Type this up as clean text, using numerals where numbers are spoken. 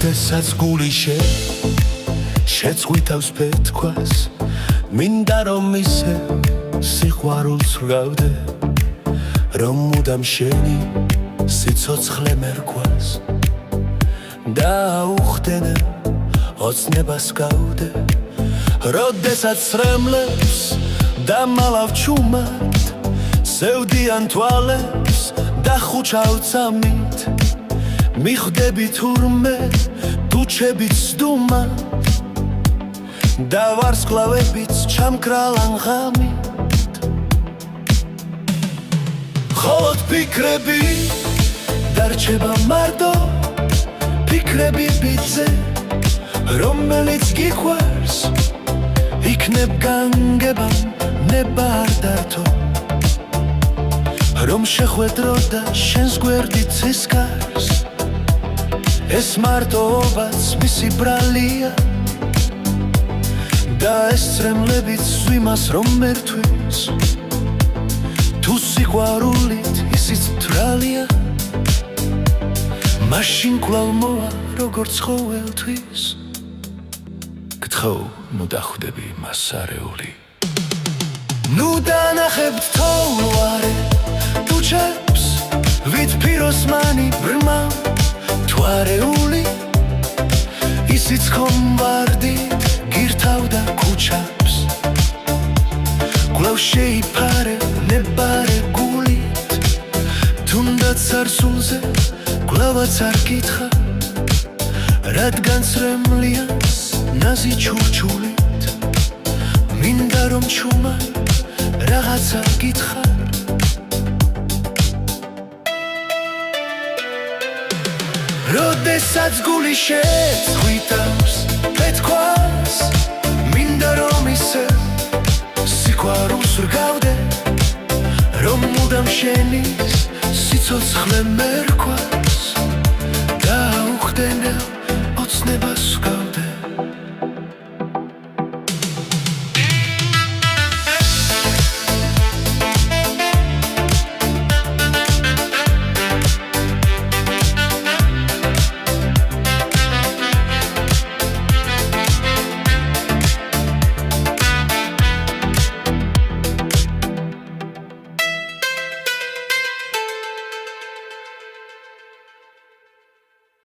როდესაც გული შეწყვიტავს ფეთქვას მინდა რომ ისე სიყვარულს ვგავდე რომ მუდამ შენი სიცოცხლე მერკვას და უხდენე ოცნებას გავდე როდესაც სრემლებს დამალავ ჩუმად სევდიან თვალებს და ხუჩავ წამით მიხვდები თურმე თუჩებით სდუმად და ვარსკვლავებით ჩამკრალან ღამით ხოლოდ ფიქრები დარჩება მარტო ფიქრები ბიძე რომელიც გიყვარს იქნებ განგებამ ნება არ დართო რომ შეხვედრო და შენს გვერდით ცისკარს ეს მარტოობაც მისი ბრალია და ეს წრემლებიც ვიმას რომ მერთვის თუ სიყვარულით ისიც თრალია მაშინ კვლავ მოვა როგორც ყოველთვის გთხოვ ნუ დახვდები მას არეული ნუ დანახებთ თოვარე თუჩებს ვით ფიროსმანი ბრმა თუ არეული ისიც ხომ ვარდით გირთავდა ქუჩებს კვლავ შეიფარე ნებარე გულით თუნდაც სარსულზე კვლავაც არ გითხრა რადგან სრემლიანს ნაზი ჩურჩულით მინდა რომ ჩუმად რაღაცა გითხრა როდესაც გული შეწყვიტავს ფეთქვას მინდა რომ ისე სიყვარულს ვგავდე რომ მუდამ შენის სიცოცხლე მერკვას